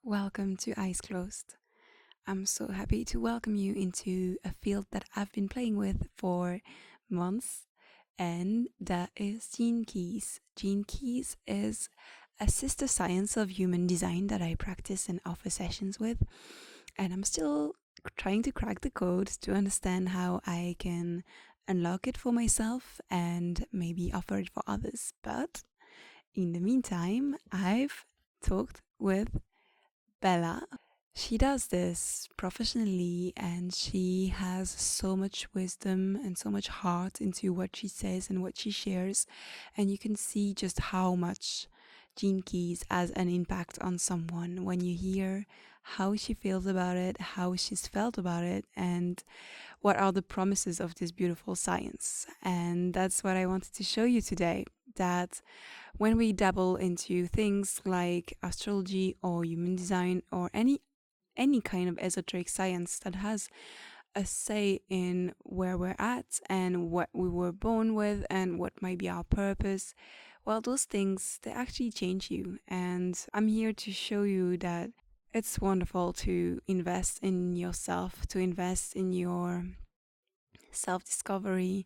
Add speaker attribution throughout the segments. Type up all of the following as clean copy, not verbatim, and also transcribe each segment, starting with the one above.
Speaker 1: Welcome to Eyes Closed. I'm so happy to welcome you into a field that I've been playing with for months, and that is Gene Keys. Gene Keys is a sister science of human design that I practice and offer sessions with, and I'm still trying to crack the code to understand how I can unlock it for myself and maybe offer it for others. But in the meantime, I've talked with Bella. She does this professionally and she has so much wisdom and so much heart into what she says and what she shares. And you can see just how much Gene Keys has an impact on someone when you hear how she feels about it, how she's felt about it, and what are the promises of this beautiful science. And that's what I wanted to show you today. That when we dabble into things like astrology or human design or any kind of esoteric science that has a say in where we're at and what we were born with and what might be our purpose, well, those things, they actually change you. And I'm here to show you that it's wonderful to invest in yourself, to invest in your self discovery,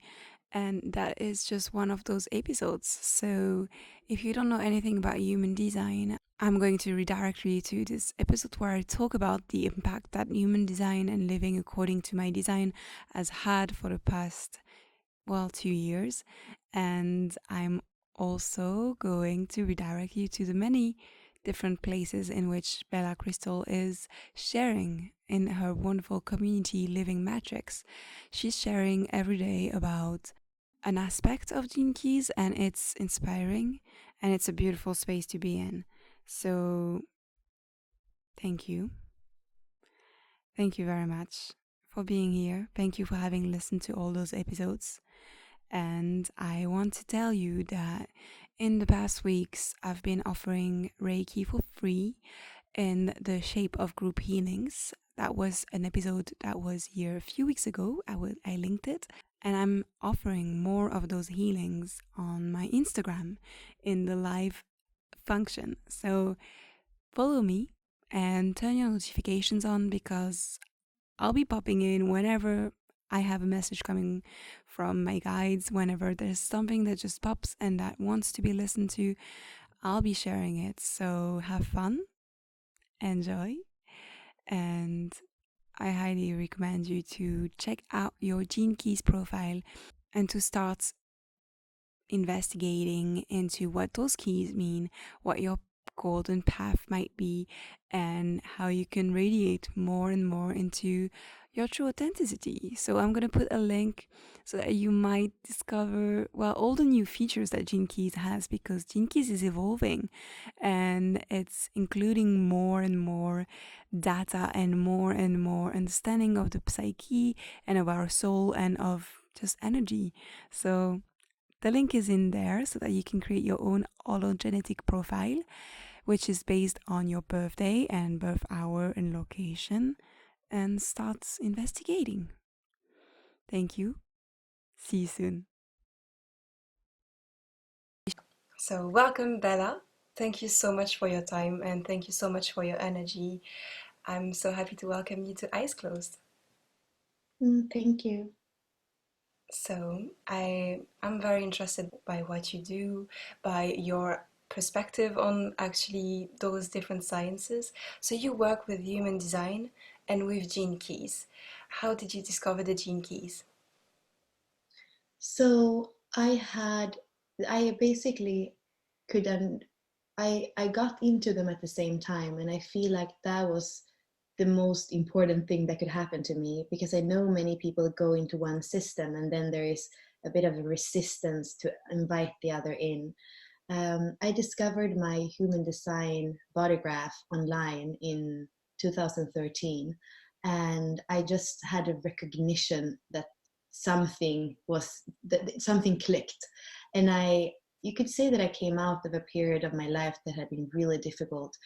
Speaker 1: and that is just one of those episodes. So, if you don't know anything about human design, I'm going to redirect you to this episode where I talk about the impact that human design and living according to my design has had for the past, well, 2 years. And I'm also going to redirect you to the many different places in which Bella Krystal is sharing in her wonderful community Living Matrix. She's sharing every day about an aspect of Gene Keys, and it's inspiring and it's a beautiful space to be in. So, thank you. Thank you very much for being here. Thank you for having listened to all those episodes. And I want to tell you that in the past weeks, I've been offering Reiki for free in the shape of group healings. That was an episode that was here a few weeks ago. I linked it. And I'm offering more of those healings on my Instagram in the live function. So follow me and turn your notifications on because I'll be popping in whenever I have a message coming from my guides. Whenever there's something that just pops and that wants to be listened to, I'll be sharing it. So have fun, enjoy, and I highly recommend you to check out your Gene Keys profile and to start investigating into what those keys mean, what your golden path might be, and how you can radiate more and more into your true authenticity. So I'm going to put a link so that you might discover, well, all the new features that Gene Keys has, because Gene Keys is evolving and it's including more and more data and more understanding of the psyche and of our soul and of just energy. So the link is in there so that you can create your own hologenetic profile, which is based on your birthday and birth hour and location, and start investigating. Thank you. See you soon. So, welcome, Bella. Thank you so much for your time and thank you so much for your energy. I'm so happy to welcome you to Eyes Closed.
Speaker 2: Thank you.
Speaker 1: So I'm very interested by what you do, by your perspective on actually those different sciences. So you work with human design and with gene keys. How did you discover the gene keys?
Speaker 2: So I basically couldn't, I got into them at the same time, and I feel like that was the most important thing that could happen to me, because I know many people go into one system and then there is a bit of a resistance to invite the other in. I discovered my human design body graph online in 2013, and I just had a recognition that something clicked, and you could say that I came out of a period of my life that had been really difficult.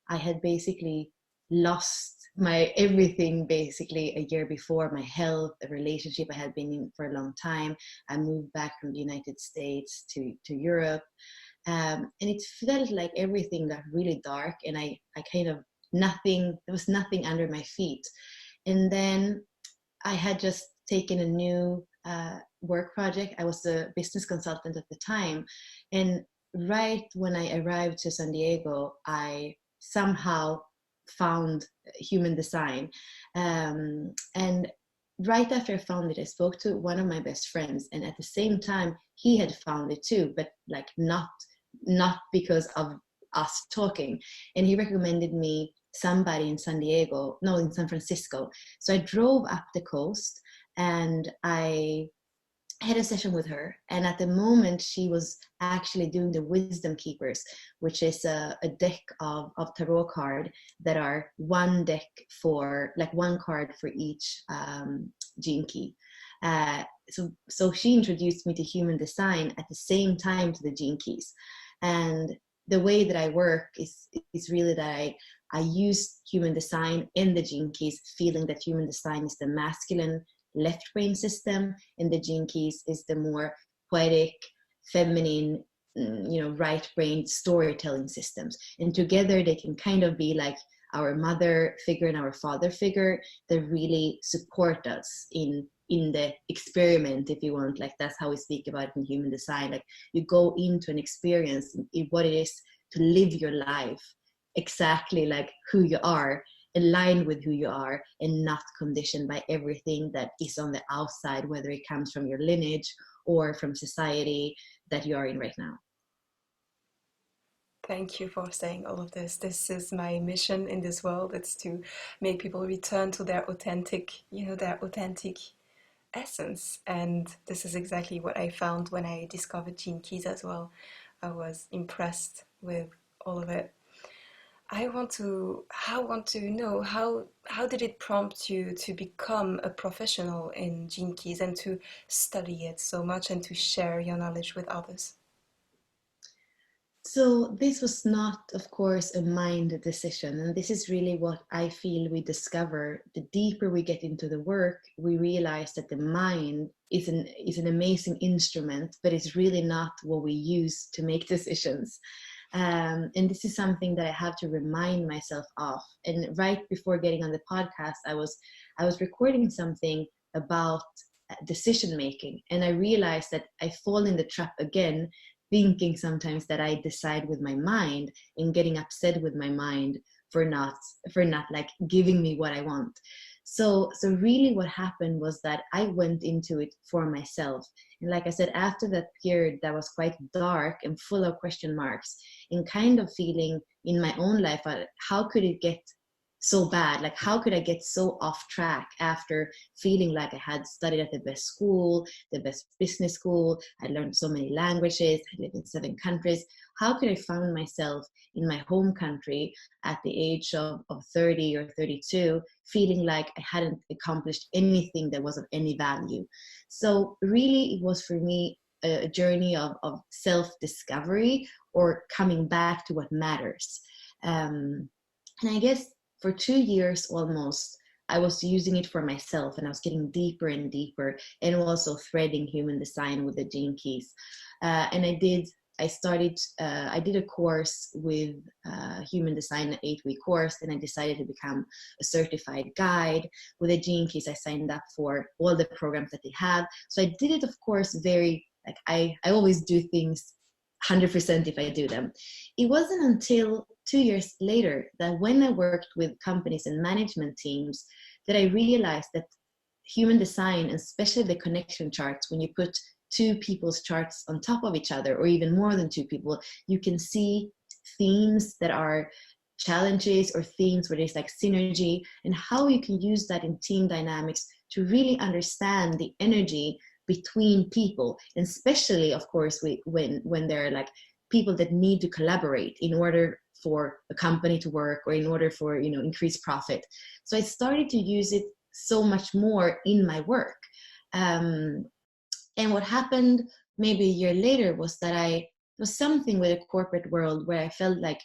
Speaker 2: I had basically lost my everything basically a year before: my health, a relationship I had been in for a long time. I moved back from the United States to Europe, and it felt like everything got really dark, and I kind of there was nothing under my feet. And then I had just taken a new work project. I was a business consultant at the time. And right when I arrived to San Diego, I somehow found human design. And right after I found it, I spoke to one of my best friends. And at the same time, he had found it too, but like not because of us talking. And he recommended me somebody in San Francisco. So I drove up the coast and I had a session with her. And at the moment, she was actually doing the Wisdom Keepers, which is a deck of tarot card that are one deck for, like one card for each gene key. So she introduced me to human design at the same time to the gene keys. And the way that I work is really that I use human design in the gene keys, feeling that human design is the masculine left brain system, and the gene keys is the more poetic, feminine, right brain storytelling systems. And together they can kind of be like our mother figure and our father figure that really support us in the experiment, if you want. Like, that's how we speak about it in human design. Like, you go into an experience in what it is to live your life exactly like who you are, aligned with who you are, and not conditioned by everything that is on the outside, whether it comes from your lineage or from society that you are in right now.
Speaker 1: Thank you for saying all of this. This is my mission in this world. It's to make people return to their authentic, their authentic essence. And this is exactly what I found when I discovered Gene Keys as well. I was impressed with all of it. I want to know how did it prompt you to become a professional in Gene Keys and to study it so much and to share your knowledge with others?
Speaker 2: So this was not, of course, a mind decision. And this is really what I feel we discover. The deeper we get into the work, we realize that the mind is an amazing instrument, but it's really not what we use to make decisions. And this is something that I have to remind myself of. And right before getting on the podcast, I was recording something about decision making, and I realized that I fall in the trap again, thinking sometimes that I decide with my mind and getting upset with my mind for not like giving me what I want. So really what happened was that I went into it for myself. And like I said, after that period that was quite dark and full of question marks, and kind of feeling in my own life, how could it get so bad? Like, how could I get so off track after feeling like I had studied at the best school, the best business school, I learned so many languages, I lived in 7 countries. How could I find myself in my home country at the age of 30 or 32, feeling like I hadn't accomplished anything that was of any value? So really, it was for me a journey of self-discovery, or coming back to what matters. And I guess for 2 years almost, I was using it for myself, and I was getting deeper and deeper, and also threading human design with the gene keys. And I did a course with human design, an 8-week course, and I decided to become a certified guide with the gene keys. I signed up for all the programs that they have. So I did it, of course, very, like, I always do things 100% if I do them. It wasn't until 2 years later that when I worked with companies and management teams that I realized that human design, and especially the connection charts, when you put 2 people's charts on top of each other, or even more than 2 people, you can see themes that are challenges, or themes where there's like synergy, and how you can use that in team dynamics to really understand the energy between people, and especially, of course, when there are like people that need to collaborate in order for a company to work, or in order for increased profit. So I started to use it so much more in my work. And what happened maybe a year later was that I was something with the corporate world where I felt like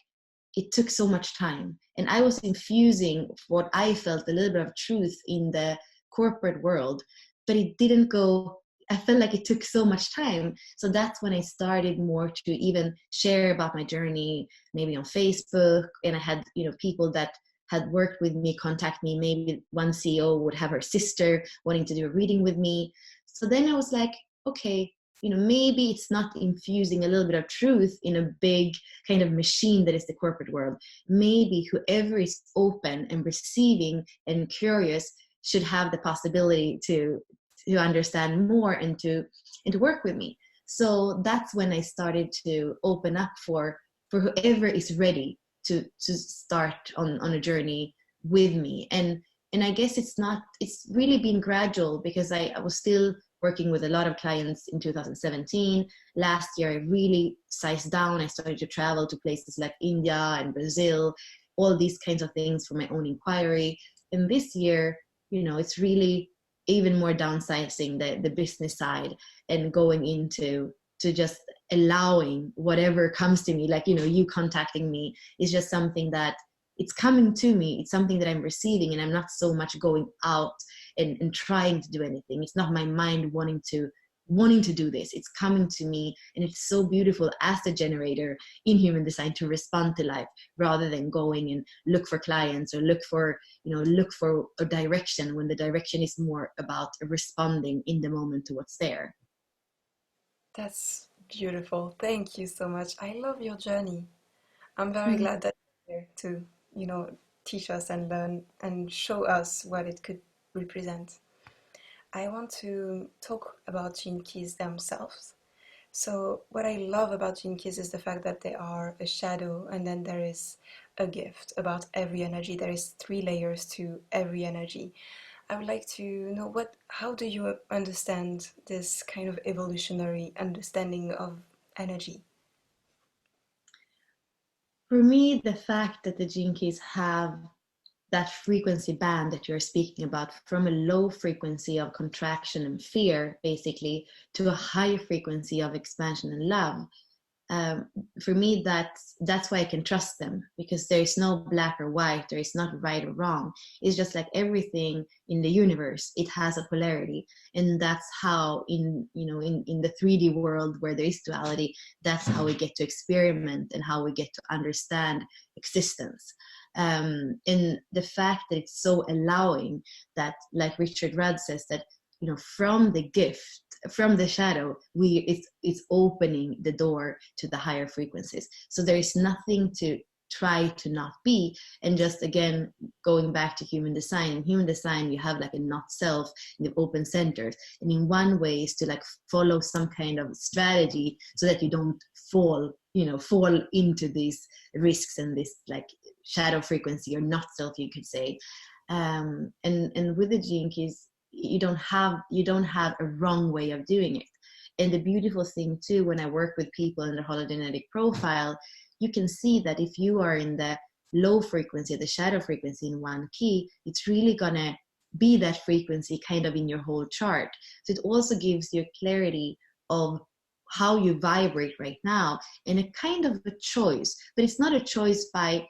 Speaker 2: it took so much time, and I was infusing what I felt a little bit of truth in the corporate world, but it didn't go. I felt like it took so much time. So that's when I started more to even share about my journey, maybe on Facebook. And I had, people that had worked with me contact me. Maybe one CEO would have her sister wanting to do a reading with me. So then I was like, okay, maybe it's not infusing a little bit of truth in a big kind of machine that is the corporate world. Maybe whoever is open and receiving and curious should have the possibility to understand more and to work with me. So that's when I started to open up for whoever is ready to start on a journey with me. And I guess it's really been gradual, because I was still working with a lot of clients in 2017. Last year I really sized down. I started to travel to places like India and Brazil, all these kinds of things for my own inquiry. And this year, it's really even more downsizing the business side and going into to just allowing whatever comes to me, like you contacting me is just something that it's coming to me. It's something that I'm receiving, and I'm not so much going out and trying to do anything. It's not my mind wanting to do this. It's coming to me, and it's so beautiful as the generator in human design to respond to life rather than going and look for clients or look for a direction, when the direction is more about responding in the moment to what's there.
Speaker 1: That's beautiful. Thank you so much. I love your journey. I'm very
Speaker 2: Mm.
Speaker 1: glad that you're here to, teach us and learn and show us what it could represent. I want to talk about gene keys themselves. So, what I love about gene keys is the fact that they are a shadow and then there is a gift about every energy. There is three layers to every energy. I would like to know how do you understand this kind of evolutionary understanding of energy?
Speaker 2: For me, the fact that the gene keys have that frequency band that you're speaking about, from a low frequency of contraction and fear, basically, to a high frequency of expansion and love, um, for me, that's why I can trust them, because there is no black or white, there is not right or wrong. It's just like everything in the universe, it has a polarity. And that's how in the 3D world where there is duality, that's how we get to experiment and how we get to understand existence. And the fact that it's so allowing, that, like Richard Rudd says, that from the gift, from the shadow, it's opening the door to the higher frequencies. So there is nothing to try to not be. And just again, going back to human design, you have like a not self in the open centers, and in one way is to like follow some kind of strategy so that you don't fall into these risks and this like shadow frequency or not self, you could say. And with the gene keys, you don't have a wrong way of doing it. And the beautiful thing too, when I work with people in the hologenetic profile, you can see that if you are in the low frequency, the shadow frequency in one key, it's really gonna be that frequency kind of in your whole chart. So it also gives you clarity of how you vibrate right now, and a kind of a choice. But it's not a choice by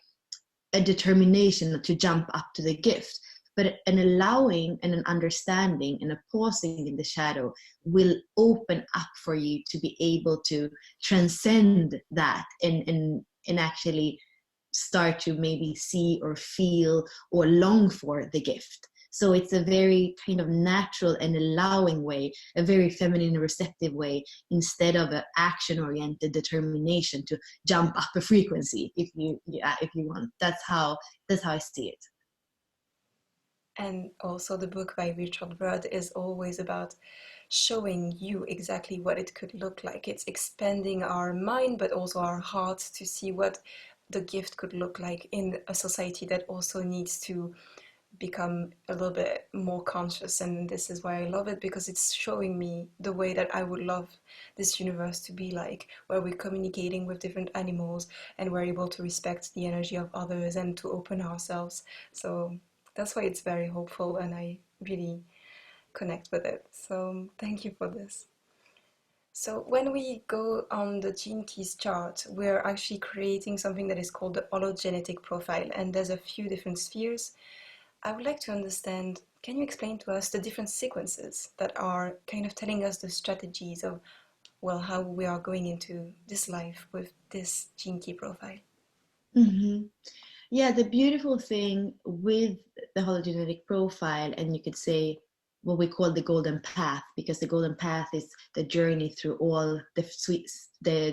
Speaker 2: a determination to jump up to the gift, but an allowing and an understanding and a pausing in the shadow will open up for you to be able to transcend that and actually start to maybe see or feel or long for the gift. So it's a very kind of natural and allowing way, a very feminine and receptive way, instead of an action-oriented determination to jump up a frequency, if you want. That's how I see it.
Speaker 1: And also, the book by Richard Rudd is always about showing you exactly what it could look like. It's expanding our mind, but also our hearts to see what the gift could look like in a society that also needs to become a little bit more conscious. And this is why I love it, because it's showing me the way that I would love this universe to be like, where we're communicating with different animals and we're able to respect the energy of others and to open ourselves. So that's why it's very hopeful and I really connect with it. So thank you for this. So when we go on the gene keys chart, we're actually creating something that is called the hologenetic profile, and there's a few different spheres. I would like to understand, can you explain to us the different sequences that are kind of telling us the strategies of, well, how we are going into this life with this gene key profile?
Speaker 2: Mm-hmm. Yeah, the beautiful thing with the hologenetic profile, and you could say what we call the golden path, because the golden path is the journey through all the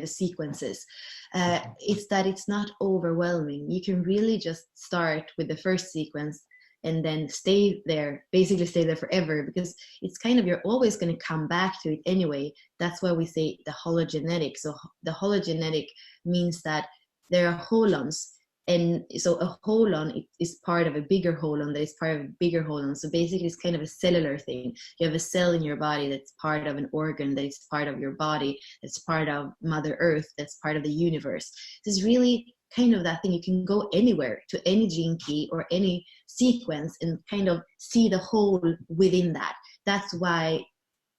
Speaker 2: sequences. It's that it's not overwhelming. You can really just start with the first sequence and then stay there, basically stay there forever, because it's kind of, you're always going to come back to it anyway. That's why we say the hologenetic. So the hologenetic means that there are holons, and so a holon is part of a bigger holon that is part of a bigger holon. So basically it's kind of a cellular thing. You have a cell in your body that's part of an organ that is part of your body, that's part of Mother Earth, that's part of the universe. It's really kind of that thing. You can go anywhere to any gene key or any sequence and kind of see the whole within that. That's why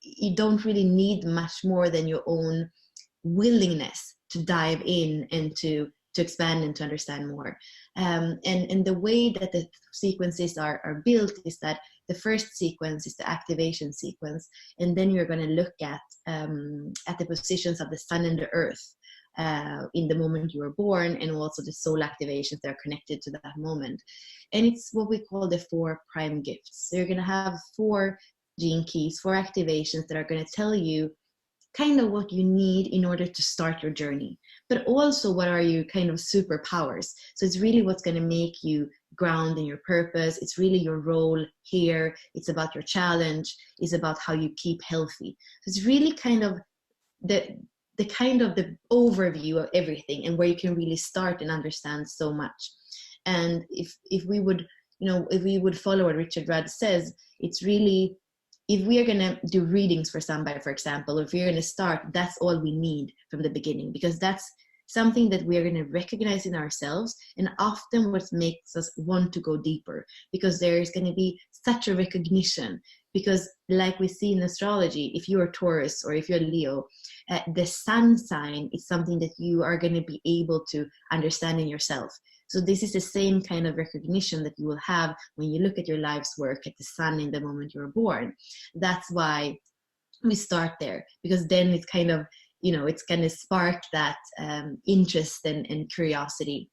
Speaker 2: you don't really need much more than your own willingness to dive in and to expand and to understand more. And the way that the sequences are built is that the first sequence is the activation sequence, and then you're going to look at the positions of the sun and the earth in the moment you were born, and also the soul activations that are connected to that moment. And it's what we call the 4 prime gifts. So you're going to have 4 gene keys, 4 activations that are going to tell you kind of what you need in order to start your journey, but also what are your kind of superpowers. So it's really what's going to make you ground in your purpose. It's really your role here. It's about your challenge. It's about how you keep healthy. So it's really kind of the overview of everything, and where you can really start and understand so much. And if we would, if we would follow what Richard Rudd says, it's really, if we are going to do readings for somebody, for example, if we're going to start, that's all we need from the beginning, because that's something that we are going to recognize in ourselves, and often what makes us want to go deeper, because there is going to be such a recognition. Because like we see in astrology, if you're Taurus or if you're Leo, the sun sign is something that you are going to be able to understand in yourself. So this is the same kind of recognition that you will have when you look at your life's work at the sun in the moment you're born. That's why we start there, because then it's kind of, it's going to spark that interest and curiosity.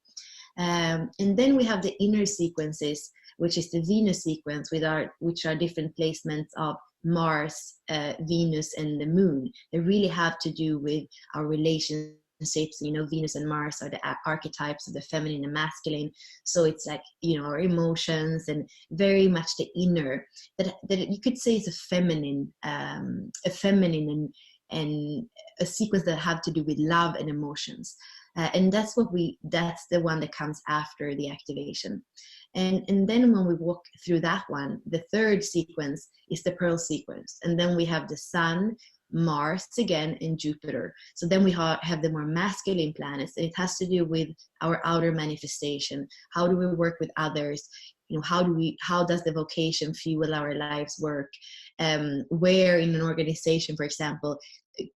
Speaker 2: And then we have the inner sequences, which is the Venus sequence, which are different placements of Mars, Venus, and the Moon. They really have to do with our relationships. Venus and Mars are the archetypes of the feminine and masculine. So it's like, our emotions, and very much the inner, that you could say is a feminine and a sequence that have to do with love and emotions. And that's the one that comes after the activation. And then when we walk through that one, the third sequence is the Pearl sequence. And then we have the Sun, Mars again, and Jupiter. So then we have the more masculine planets, and it has to do with our outer manifestation. How do we work with others? How does the vocation fuel our life's work? Where in an organization, for example,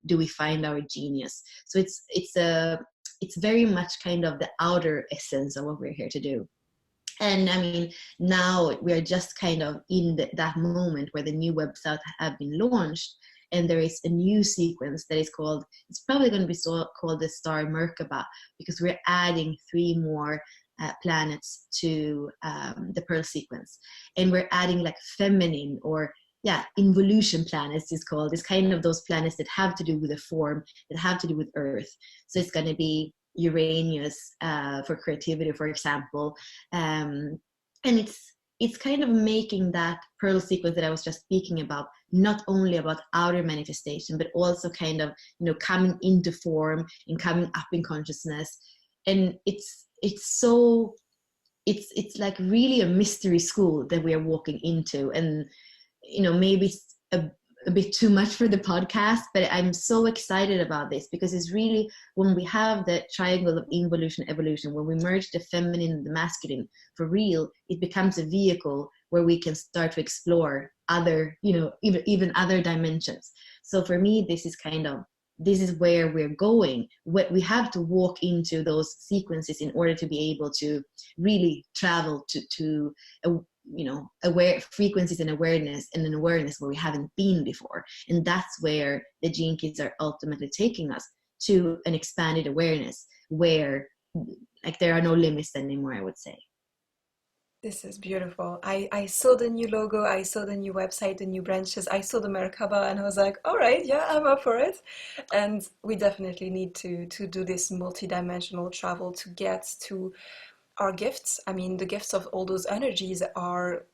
Speaker 2: do we find our genius? So it's very much kind of the outer essence of what we're here to do. And I mean, now we are just kind of in that moment where the new website have been launched, and there is a new sequence that is called, it's probably going to be called the Star Merkaba, because we're adding 3 more planets to the Pearl sequence. And we're adding like feminine, or involution planets is called. It's kind of those planets that have to do with the form, that have to do with Earth. So it's going to be Uranus for creativity, for example. And it's kind of making that Pearl sequence that I was just speaking about, not only about outer manifestation, but also kind of, coming into form and coming up in consciousness. And it's like really a mystery school that we are walking into. And maybe it's a bit too much for the podcast, but I'm so excited about this, because it's really, when we have the triangle of involution, evolution, when we merge the feminine and the masculine for real, it becomes a vehicle where we can start to explore other, even other dimensions. So for me, this is where we're going. We have to walk into those sequences in order to be able to really travel to aware frequencies and awareness, and an awareness where we haven't been before. And that's where the gene keys are ultimately taking us, to an expanded awareness, where like there are no limits anymore, I would say.
Speaker 1: This is beautiful. I saw the new logo, I saw the new website, the new branches, I saw the Merkaba, and I was like, all right, yeah, I'm up for it. And we definitely need to do this multidimensional travel to get to our gifts. I mean, the gifts of all those energies are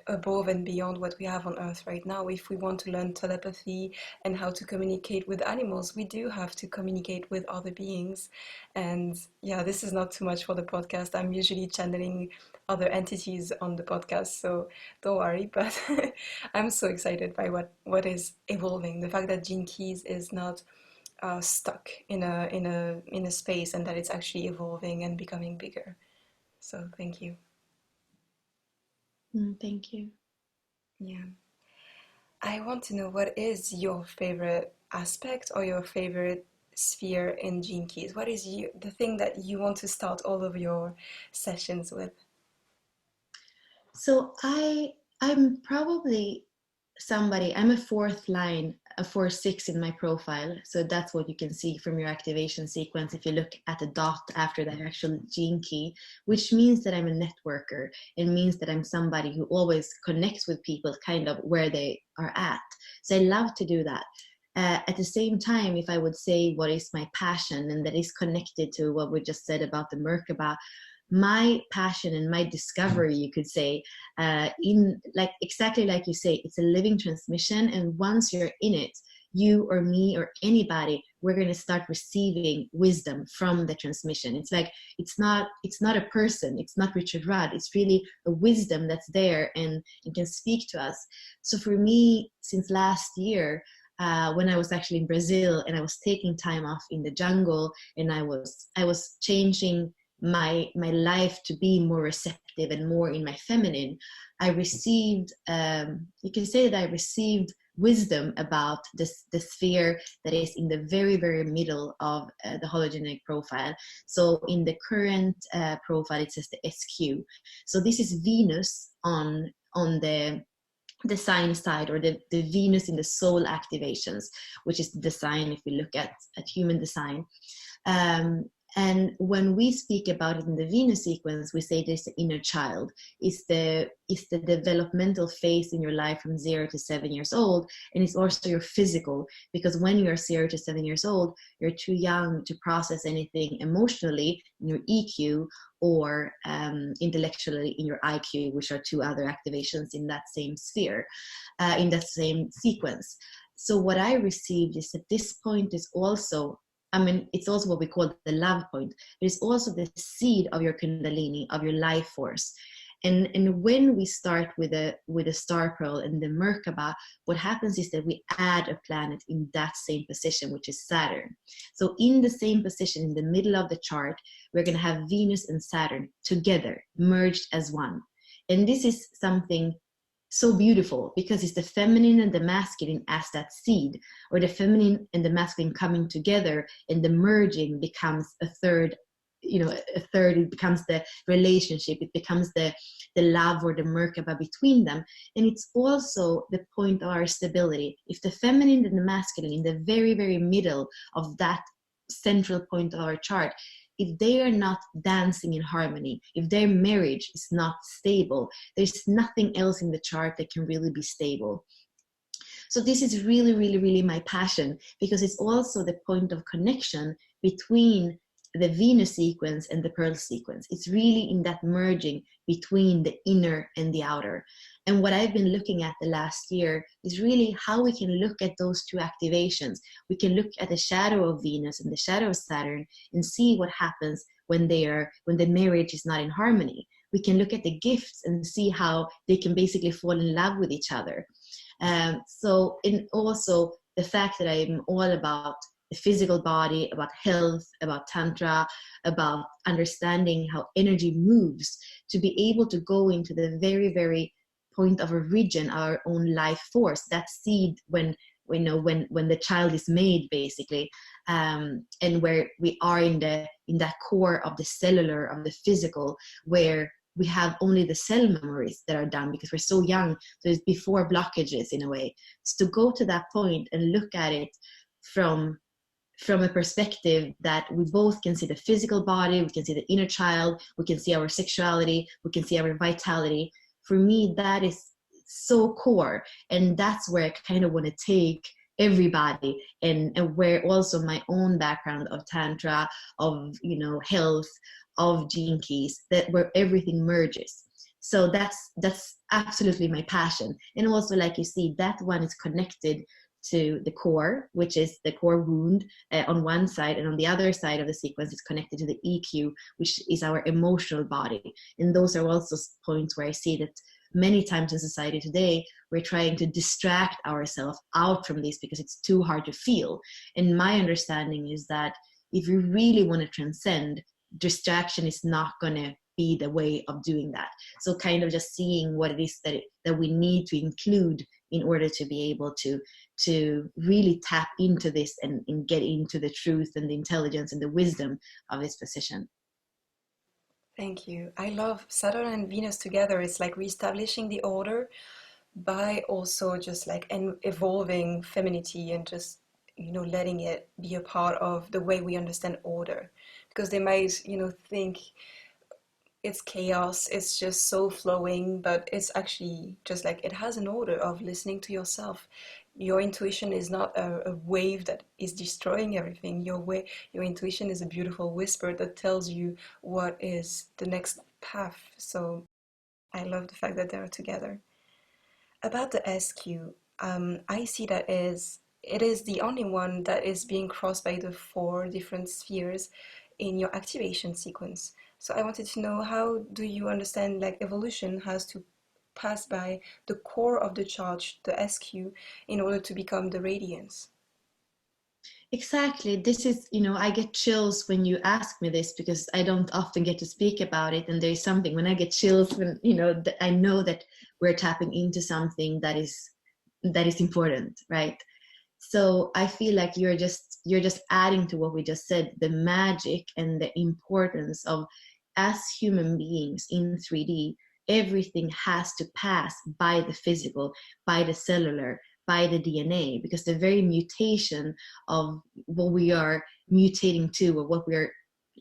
Speaker 1: above and beyond what we have on Earth right now. If we want to learn telepathy and how to communicate with animals, we do have to communicate with other beings. And yeah, this is not too much for the podcast. I'm usually channeling other entities on the podcast, so don't worry. But I'm so excited by what is evolving. The fact that Gene Keys is not stuck in a space, and that it's actually evolving and becoming bigger. So thank you.
Speaker 2: Thank you.
Speaker 1: Yeah. I want to know, what is your favorite aspect or your favorite sphere in Gene Keys? What is the thing that you want to start all of your sessions with?
Speaker 2: So I'm probably somebody, I'm a fourth line, a 4-6 in my profile. So that's what you can see from your activation sequence if you look at the dot after the actual gene key, which means that I'm a networker. It means that I'm somebody who always connects with people kind of where they are at. So I love to do that. At the same time, if I would say what is my passion, and that is connected to what we just said about the Merkaba, my passion and my discovery, you could say, in like exactly like you say, it's a living transmission, and once you're in it, you or me or anybody, we're going to start receiving wisdom from the transmission. It's like it's not a person, it's not Richard Rudd, it's really a wisdom that's there and it can speak to us. So for me, since last year, when I was actually in Brazil and I was taking time off in the jungle, and I was changing my life to be more receptive and more in my feminine, I received, you can say that I received wisdom about the sphere that is in the very, very middle of the hologenetic profile. So in the current profile, it says the SQ. So this is Venus on the sign side, or the Venus in the soul activations, which is the sign if we look at human design. And when we speak about it in the Venus sequence, we say there's the inner child. It's the developmental phase in your life from 0 to 7 years old. And it's also your physical, because when you're 0 to 7 years old, you're too young to process anything emotionally in your EQ, or intellectually in your IQ, which are two other activations in that same sphere, in that same sequence. So what I received is at this point is also, I mean, it's also what we call the love point. It is also the seed of your Kundalini, of your life force. And when we start with a star pearl and the Merkaba, what happens is that we add a planet in that same position, which is Saturn. So in the same position, in the middle of the chart, we're going to have Venus and Saturn together, merged as one. And this is something so beautiful, because it's the feminine and the masculine as that seed, or the feminine and the masculine coming together, and the merging becomes a third, it becomes the relationship, it becomes the love or the Merkaba between them. And it's also the point of our stability. If the feminine and the masculine in the very, very middle of that central point of our chart, if they are not dancing in harmony, if their marriage is not stable, there's nothing else in the chart that can really be stable. So this is really, really, really my passion, because it's also the point of connection between the Venus sequence and the Pearl sequence. It's really in that merging between the inner and the outer. And what I've been looking at the last year is really how we can look at those two activations. We can look at the shadow of Venus and the shadow of Saturn and see what happens when the marriage is not in harmony. We can look at the gifts and see how they can basically fall in love with each other. So, and also the fact that I'm all about the physical body, about health, about tantra, about understanding how energy moves, to be able to go into the very, very point of origin, our own life force, that seed when the child is made, basically, and where we are in that core of the cellular, of the physical, where we have only the cell memories that are done because we're so young. So it's before blockages, in a way. So to go to that point and look at it from from a perspective that we both can see the physical body, we can see the inner child, we can see our sexuality, we can see our vitality. For me, that is so core. And that's where I kind of want to take everybody, and where also my own background of Tantra, of, you know, health, of Gene Keys, that where everything merges. So that's absolutely my passion. And also, like you see, that one is connected to the core, which is the core wound on one side, and on the other side of the sequence is connected to the EQ, which is our emotional body. And those are also points where I see that many times in society today, we're trying to distract ourselves out from this because it's too hard to feel. And my understanding is that if you really want to transcend, distraction is not going to be the way of doing that. So kind of just seeing what it is that we need to include in order to be able to really tap into this and get into the truth and the intelligence and the wisdom of this position.
Speaker 1: Thank you. I love Saturn and Venus together. It's like reestablishing the order by also just like evolving femininity and just, you know, letting it be a part of the way we understand order. Because they might, you know, think it's chaos, it's just so flowing, but it's actually just like it has an order of listening to yourself. Your intuition is not a wave that is destroying everything. Your intuition is a beautiful whisper that tells you what is the next path. So I love the fact that they're together. About the SQ, I see that as it is the only one that is being crossed by the four different spheres in your activation sequence. So I wanted to know, how do you understand like evolution has to pass by the core of the charge, the SQ, in order to become the radiance?
Speaker 2: Exactly. This is, you know, I get chills when you ask me this because I don't often get to speak about it. And there's something when I get chills when, you know, I know that we're tapping into something that is important, right? So I feel like you're just adding to what we just said, the magic and the importance of, as human beings in 3D, everything has to pass by the physical, by the cellular, by the DNA, because the very mutation of what we are mutating to, or what we are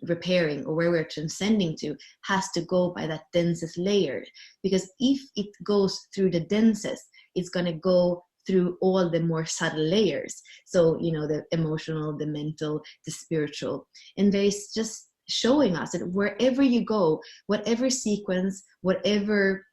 Speaker 2: repairing, or where we're transcending to, has to go by that densest layer. Because if it goes through the densest, it's going to go through all the more subtle layers. So, you know, the emotional, the mental, the spiritual. And there's just showing us that wherever you go, whatever sequence, whatever,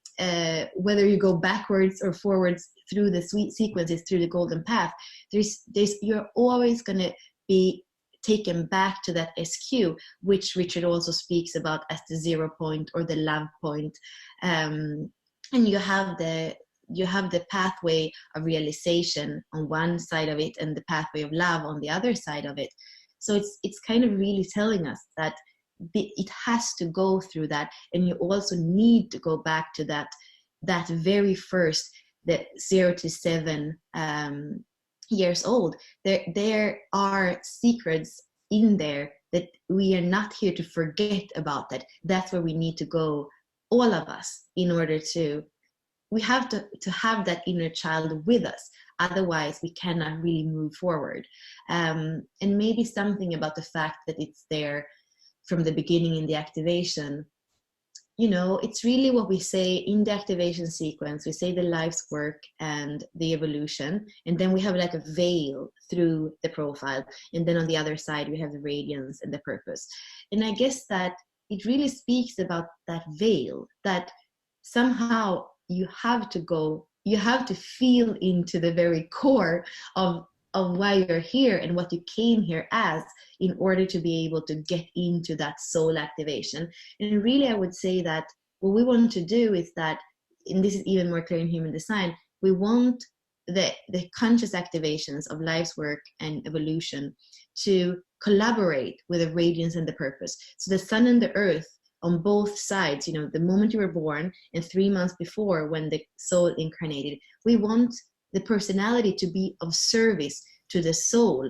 Speaker 2: whether you go backwards or forwards through the sweet sequences, through the golden path, there's you're always going to be taken back to that SQ, which Richard also speaks about as the 0 point or the love point. And you have the pathway of realization on one side of it and the pathway of love on the other side of it. So it's kind of really telling us that it has to go through that, and you also need to go back to that very first, the 0 to 7 years old. There are secrets in there that we are not here to forget about. That's where we need to go, all of us, in order to, we have to have that inner child with us. Otherwise we cannot really move forward. And maybe something about the fact that it's there from the beginning in the activation, you know, it's really what we say in the activation sequence. We say the life's work and the evolution, and then we have like a veil through the profile, and then on the other side we have the radiance and the purpose. And I guess that it really speaks about that veil, that somehow you have to feel into the very core of why you're here and what you came here as, in order to be able to get into that soul activation. And really, I would say that what we want to do is that, and this is even more clear in human design, we want the conscious activations of life's work and evolution to collaborate with the radiance and the purpose. So the sun and the earth on both sides, you know, the moment you were born and 3 months before when the soul incarnated, we want the personality to be of service to the soul,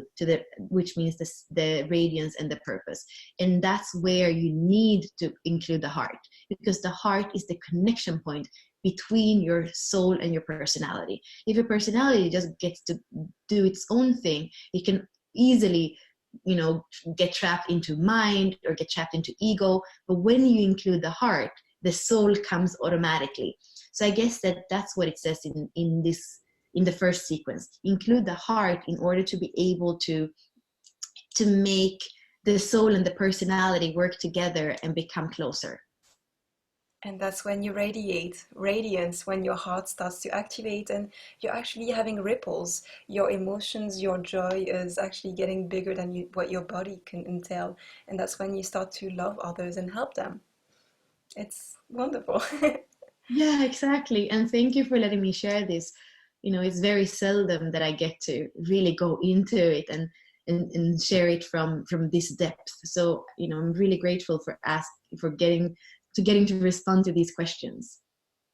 Speaker 2: which means the radiance and the purpose. And that's where you need to include the heart, because the heart is the connection point between your soul and your personality. If your personality just gets to do its own thing, it can easily get trapped into mind or get trapped into ego. But when you include the heart, the soul comes automatically. So I guess that's what it says in the first sequence. Include the heart in order to be able to make the soul and the personality work together and become closer.
Speaker 1: And that's when you radiate radiance, when your heart starts to activate and you're actually having ripples. Your emotions, your joy is actually getting bigger than what your body can entail. And that's when you start to love others and help them. It's wonderful.
Speaker 2: Yeah, exactly. And thank you for letting me share this. It's very seldom that I get to really go into it and share it from this depth. So, I'm really grateful for getting to respond to these questions.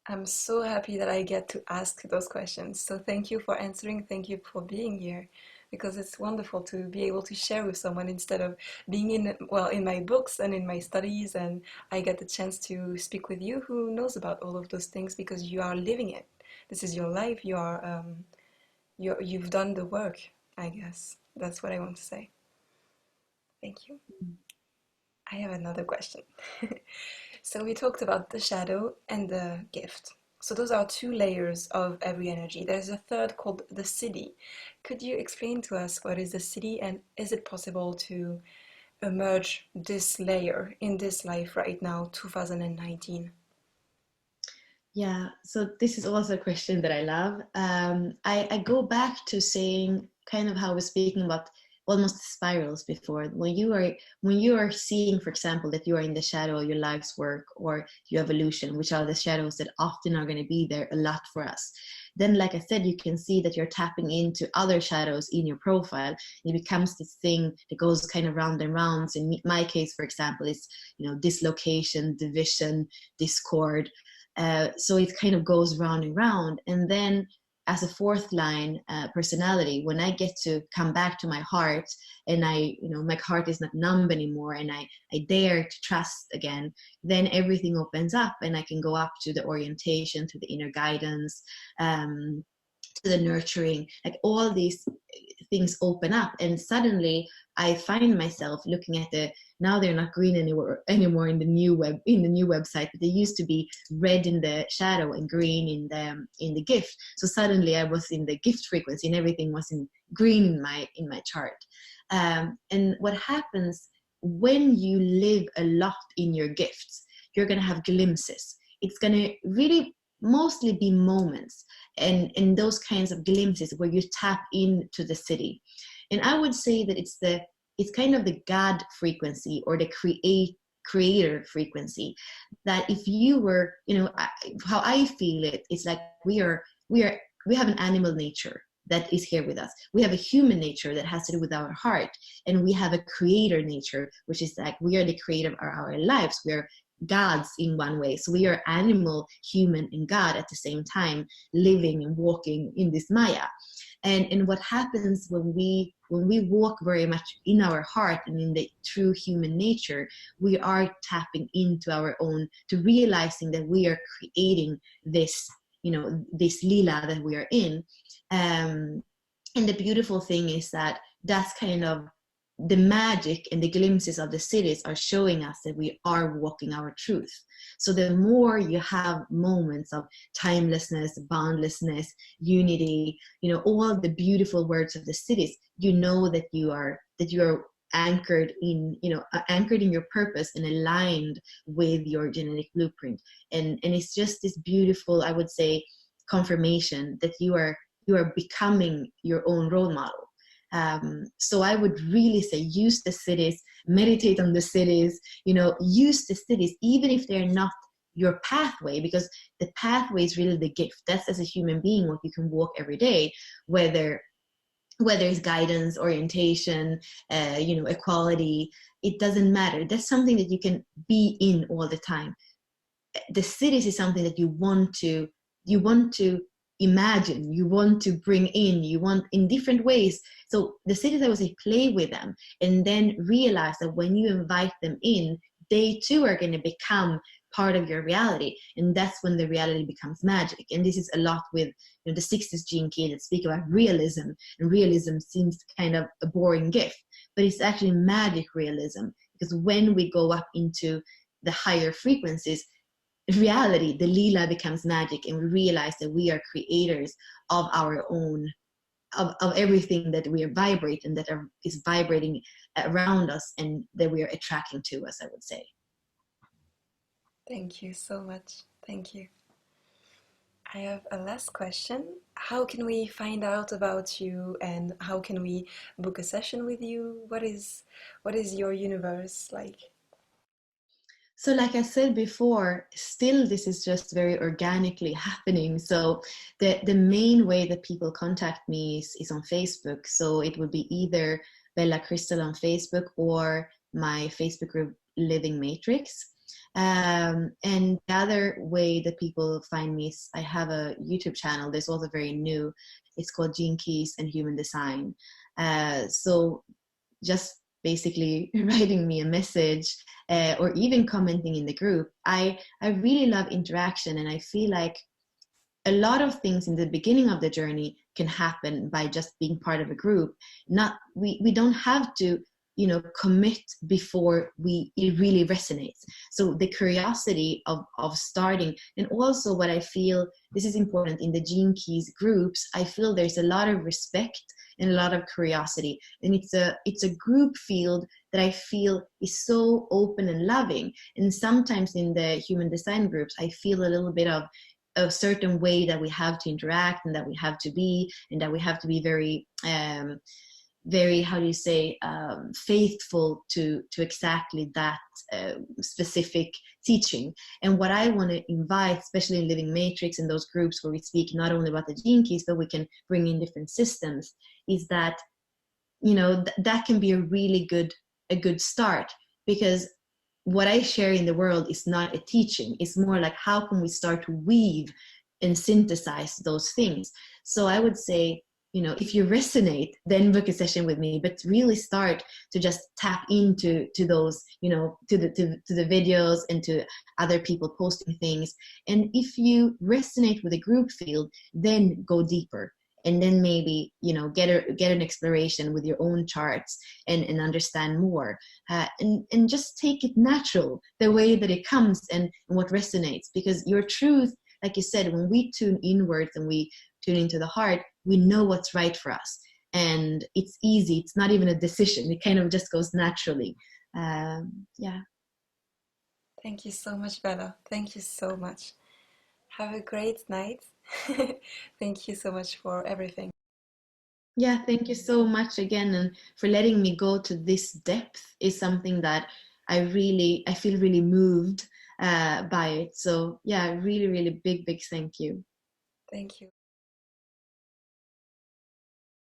Speaker 1: I'm so happy that I get to ask those questions. So thank you for answering. Thank you for being here because it's wonderful to be able to share with someone instead of being in my books and in my studies. And I get the chance to speak with you who knows about all of those things because you are living it. This is your life. You've done the work, I guess. That's what I want to say. Thank you. I have another question. So we talked about the shadow and the gift. So those are two layers of every energy. There's a third called the city. Could you explain to us what is the city and is it possible to emerge this layer in this life right now, 2019?
Speaker 2: Yeah, so this is also a question that I love. I go back to saying kind of how I was speaking about almost spirals before. When you are seeing, for example, that you are in the shadow of your life's work or your evolution, which are the shadows that often are going to be there a lot for us. Then, like I said, you can see that you're tapping into other shadows in your profile. It becomes this thing that goes kind of round and round. In my case, for example, it's dislocation, division, discord. So it kind of goes round and round. And then as a fourth line personality, when I get to come back to my heart and my heart is not numb anymore and I dare to trust again, then everything opens up and I can go up to the orientation, to the inner guidance, to the nurturing, like all these things open up. And suddenly I find myself looking at now they're not green anymore in the new website, but they used to be red in the shadow and green in the gift. So suddenly I was in the gift frequency and everything was in green in my chart. And what happens when you live a lot in your gifts, you're going to have glimpses. It's going to really mostly be moments and those kinds of glimpses where you tap into the city. And I would say that it's kind of the God frequency or the creator frequency, that if you were, how I feel it's like we have an animal nature that is here with us. We have a human nature that has to do with our heart, and we have a creator nature, which is like we are the creator of our lives. We are gods in one way. So we are animal, human, and God at the same time, living and walking in this Maya. And what happens when we walk very much in our heart and in the true human nature, we are tapping into our own, to realizing that we are creating this, this lila that we are in. And the beautiful thing is that that's kind of the magic, and the glimpses of the cities are showing us that we are walking our truth. So the more you have moments of timelessness, boundlessness, unity, all the beautiful words of the cities, that you are anchored in your purpose and aligned with your genetic blueprint. And it's just this beautiful, I would say, confirmation that you are becoming your own role model. So I would really say use the cities, meditate on the cities, use the cities, even if they're not your pathway, because the pathway is really the gift. That's, as a human being, what you can walk every day, whether it's guidance, orientation, equality, it doesn't matter. That's something that you can be in all the time. The cities is something that you want to imagine, you want to bring you want in different ways. So the cities, I would say, play with them and then realize that when you invite them in, they too are going to become part of your reality, and that's when the reality becomes magic. And this is a lot with the 60s gene key that speak about realism, and realism seems kind of a boring gift, but it's actually magic realism, because when we go up into the higher frequencies, reality, the lila, becomes magic, and we realize that we are creators of our own, of everything that we are vibrating, that is vibrating around us, and that we are attracting to us, I would say.
Speaker 1: Thank you so much. Thank you. I have a last question. How can we find out about you, and how can we book a session with you? What is your universe like?
Speaker 2: So like I said before, still this is just very organically happening. So the main way that people contact me is on Facebook. So it would be either Bella Krystal on Facebook or my Facebook group Living Matrix. And the other way that people find me is I have a YouTube channel. There's also very new. It's called Gene Keys and Human Design. So just basically writing me a message, or even commenting in the group. I really love interaction, and I feel like a lot of things in the beginning of the journey can happen by just being part of a group. Not we don't have to commit before it really resonates. So the curiosity of starting, and also what I feel, this is important in the Gene Keys groups, I feel there's a lot of respect and a lot of curiosity, and it's a group field that I feel is so open and loving. And sometimes in the human design groups I feel a little bit of a certain way that we have to interact, and that we have to be, and that we have to be very very, how do you say, faithful to exactly that specific teaching. And what I want to invite, especially in Living Matrix and those groups where we speak not only about the gene keys, but we can bring in different systems, is that that can be a good start. Because what I share in the world is not a teaching, it's more like how can we start to weave and synthesize those things. So I would say, if you resonate, then book a session with me, but really start to just tap into those, to the videos and to other people posting things. And if you resonate with a group field, then go deeper, and then maybe get an exploration with your own charts, and understand more, and just take it natural, the way that it comes, and what resonates. Because your truth, like you said, when we tune inwards and we tune into the heart, we know what's right for us, and it's easy. It's not even a decision, it kind of just goes naturally. Yeah.
Speaker 1: Thank you so much, Bella. Thank you so much. Have a great night. Thank you so much for everything.
Speaker 2: Yeah, thank you so much again, and for letting me go to this depth is something that I feel really moved by it. So yeah, really, really big thank you.
Speaker 1: Thank you.